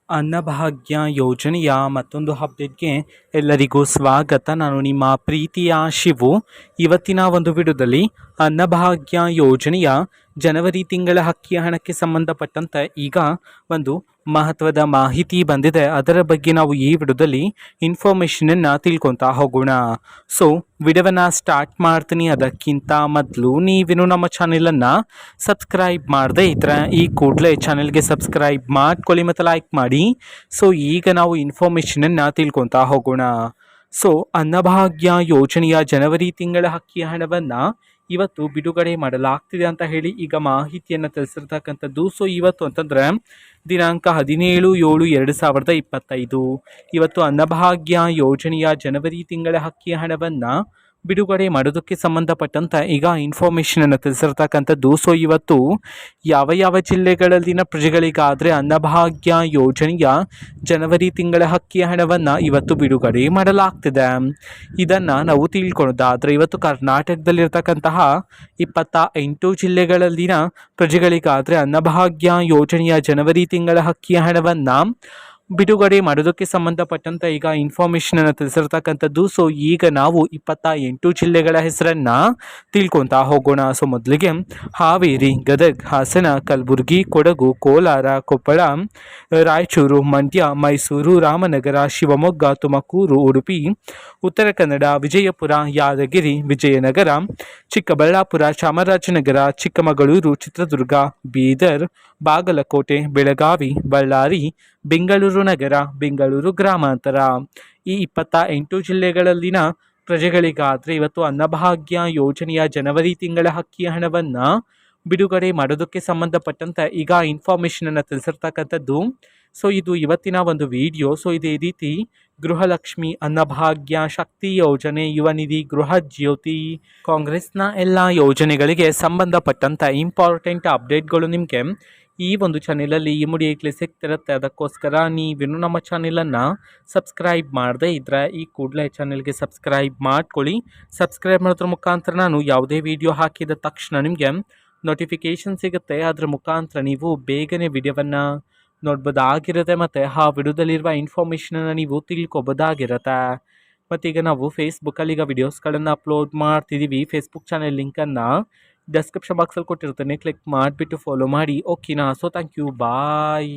ಅನ್ನಭಾಗ್ಯ ಯೋಜನೆಯ ಮತ್ತೊಂದು ಅಪ್ಡೇಟ್ಗೆ ಎಲ್ಲರಿಗೂ ಸ್ವಾಗತ. ನಾನು ನಿಮ್ಮ ಪ್ರೀತಿಯ ಶಿವು. ಇವತ್ತಿನ ಒಂದು ವಿಡಿಯೋದಲ್ಲಿ ಅನ್ನಭಾಗ್ಯ ಯೋಜನೆಯ ಜನವರಿ ತಿಂಗಳ ಅಕ್ಕಿ ಹಣಕ್ಕೆ ಸಂಬಂಧಪಟ್ಟಂತೆ ಈಗ ಒಂದು ಮಹತ್ವದ ಮಾಹಿತಿ ಬಂದಿದೆ. ಅದರ ಬಗ್ಗೆ ನಾವು ಈ ವಿಡಿಯೋದಲ್ಲಿ ಇನ್ಫಾರ್ಮೇಷನನ್ನು ತಿಳ್ಕೊತಾ ಹೋಗೋಣ. ಸೊ ವಿಡಿಯೋವನ್ನು ಸ್ಟಾರ್ಟ್ ಮಾಡ್ತೀನಿ. ಅದಕ್ಕಿಂತ ಮೊದಲು ನೀವೇನು ನಮ್ಮ ಚಾನೆಲನ್ನು ಸಬ್ಸ್ಕ್ರೈಬ್ ಮಾಡದೇ ಇದ್ರೆ ಈ ಕೂಡಲೇ ಚಾನೆಲ್ಗೆ ಸಬ್ಸ್ಕ್ರೈಬ್ ಮಾಡ್ಕೊಳ್ಳಿ ಮತ್ತು ಲೈಕ್ ಮಾಡಿ. ಸೊ ಈಗ ನಾವು ಇನ್ಫಾರ್ಮೇಷನನ್ನು ತಿಳ್ಕೊತಾ ಹೋಗೋಣ. ಸೊ ಅನ್ನಭಾಗ್ಯ ಯೋಜನೆಯ ಜನವರಿ ತಿಂಗಳ ಅಕ್ಕಿ ಹಣವನ್ನು ಇವತ್ತು ಬಿಡುಗಡೆ ಮಾಡಲಾಗ್ತಿದೆ ಅಂತ ಹೇಳಿ ಈಗ ಮಾಹಿತಿಯನ್ನು ತಿಳಿಸಿರ್ತಕ್ಕಂಥದ್ದು. ಸೊ ಇವತ್ತು ಅಂತಂದರೆ ದಿನಾಂಕ 17/7/2025 ಇವತ್ತು ಅನ್ನಭಾಗ್ಯ ಯೋಜನೆಯ ಜನವರಿ ತಿಂಗಳ ಅಕ್ಕಿ ಹಣವನ್ನು ಬಿಡುಗಡೆ ಮಾಡೋದಕ್ಕೆ ಸಂಬಂಧಪಟ್ಟಂತೆ ಈಗ ಇನ್ಫಾರ್ಮೇಷನನ್ನು ತಿಳಿಸಿರ್ತಕ್ಕಂಥದ್ದು. ಸೊ ಇವತ್ತು ಯಾವ ಜಿಲ್ಲೆಗಳಲ್ಲಿನ ಪ್ರಜೆಗಳಿಗಾದರೆ ಅನ್ನಭಾಗ್ಯ ಯೋಜನೆಯ ಜನವರಿ ತಿಂಗಳ ಅಕ್ಕಿ ಹಣವನ್ನು ಇವತ್ತು ಬಿಡುಗಡೆ ಮಾಡಲಾಗ್ತಿದೆ. ಇದನ್ನು ನಾವು ತಿಳ್ಕೊಳ್ಳೋದಾದರೆ ಇವತ್ತು ಕರ್ನಾಟಕದಲ್ಲಿರ್ತಕ್ಕಂತಹ 28 ಜಿಲ್ಲೆಗಳಲ್ಲಿನ ಪ್ರಜೆಗಳಿಗಾದರೆ ಅನ್ನಭಾಗ್ಯ ಯೋಜನೆಯ ಜನವರಿ ತಿಂಗಳ ಅಕ್ಕಿ ಹಣವನ್ನು ಬಿಡುಗಡೆ ಮಾಡೋದಕ್ಕೆ ಸಂಬಂಧಪಟ್ಟಂತೆ ಈಗ ಇನ್ಫಾರ್ಮೇಷನನ್ನು ತಿಳಿಸಿರ್ತಕ್ಕಂಥದ್ದು. ಸೊ ಈಗ ನಾವು 28 ಜಿಲ್ಲೆಗಳ ಹೆಸರನ್ನು ತಿಳ್ಕೊತಾ ಹೋಗೋಣ. ಸೊ ಮೊದಲಿಗೆ ಹಾವೇರಿ, ಗದಗ, ಹಾಸನ, ಕಲಬುರಗಿ, ಕೊಡಗು, ಕೋಲಾರ, ಕೊಪ್ಪಳ, ರಾಯಚೂರು, ಮಂಡ್ಯ, ಮೈಸೂರು, ರಾಮನಗರ, ಶಿವಮೊಗ್ಗ, ತುಮಕೂರು, ಉಡುಪಿ, ಉತ್ತರ ಕನ್ನಡ, ವಿಜಯಪುರ, ಯಾದಗಿರಿ, ವಿಜಯನಗರ, ಚಿಕ್ಕಬಳ್ಳಾಪುರ, ಚಾಮರಾಜನಗರ, ಚಿಕ್ಕಮಗಳೂರು, ಚಿತ್ರದುರ್ಗ, ಬೀದರ್, ಬಾಗಲಕೋಟೆ, ಬೆಳಗಾವಿ, ಬಳ್ಳಾರಿ, ಬೆಂಗಳೂರು ನಗರ, ಬೆಂಗಳೂರು ಗ್ರಾಮಾಂತರ ಈ 28 ಜಿಲ್ಲೆಗಳಲ್ಲಿನ ಪ್ರಜೆಗಳಿಗಾದರೆ ಇವತ್ತು ಅನ್ನಭಾಗ್ಯ ಯೋಜನೆಯ ಜನವರಿ ತಿಂಗಳ ಅಕ್ಕಿ ಹಣವನ್ನು ಬಿಡುಗಡೆ ಮಾಡೋದಕ್ಕೆ ಸಂಬಂಧಪಟ್ಟಂತೆ ಈಗ ಇನ್ಫಾರ್ಮೇಷನನ್ನು ತಿಳಿಸಿರ್ತಕ್ಕಂಥದ್ದು. ಸೊ ಇದು ಇವತ್ತಿನ ಒಂದು ವಿಡಿಯೋ. ಸೊ ಇದೇ ರೀತಿ ಗೃಹಲಕ್ಷ್ಮಿ, ಅನ್ನಭಾಗ್ಯ, ಶಕ್ತಿ ಯೋಜನೆ, ಯುವ ನಿಧಿ, ಗೃಹ ಜ್ಯೋತಿ, ಕಾಂಗ್ರೆಸ್ನ ಎಲ್ಲ ಯೋಜನೆಗಳಿಗೆ ಸಂಬಂಧಪಟ್ಟಂಥ ಇಂಪಾರ್ಟೆಂಟ್ ಅಪ್ಡೇಟ್ಗಳು ನಿಮಗೆ ಈ ಒಂದು ಚಾನೆಲಲ್ಲಿ ಇಮಿಡಿಯೇಟ್ಲಿ ಸಿಗ್ತಿರುತ್ತೆ. ಅದಕ್ಕೋಸ್ಕರ ನೀವೇನು ನಮ್ಮ ಚಾನೆಲನ್ನು ಸಬ್ಸ್ಕ್ರೈಬ್ ಮಾಡದೇ ಇದ್ದರೆ ಈ ಕೂಡಲೇ ಚಾನೆಲ್ಗೆ ಸಬ್ಸ್ಕ್ರೈಬ್ ಮಾಡ್ಕೊಳ್ಳಿ. ಸಬ್ಸ್ಕ್ರೈಬ್ ಮಾಡೋದ್ರ ಮುಖಾಂತರ ನಾನು ಯಾವುದೇ ವಿಡಿಯೋ ಹಾಕಿದ ತಕ್ಷಣ ನಿಮಗೆ ನೋಟಿಫಿಕೇಷನ್ ಸಿಗುತ್ತೆ. ಅದರ ಮುಖಾಂತರ ನೀವು ಬೇಗನೆ ವಿಡಿಯೋವನ್ನು ನೋಡ್ಬೋದಾಗಿರುತ್ತೆ ಮತ್ತು ಆ ವಿಡಿಯೋದಲ್ಲಿರುವ ಇನ್ಫಾರ್ಮೇಷನನ್ನು ನೀವು ತಿಳ್ಕೊಬೋದಾಗಿರುತ್ತೆ. ಮತ್ತೀಗ ನಾವು ಫೇಸ್ಬುಕ್ಕಲ್ಲಿ ಈಗ ವಿಡಿಯೋಸ್ಗಳನ್ನು ಅಪ್ಲೋಡ್ ಮಾಡ್ತಿದ್ದೀವಿ. ಫೇಸ್ಬುಕ್ ಚಾನೆಲ್ ಲಿಂಕನ್ನು ಡಿಸ್ಕ್ರಿಪ್ಷನ್ ಬಾಕ್ಸಲ್ಲಿ ಕೊಟ್ಟಿರ್ತೇನೆ, ಕ್ಲಿಕ್ ಮಾಡಿಬಿಟ್ಟು ಫಾಲೋ ಮಾಡಿ. ಓಕೆನಾ? So thank you, bye.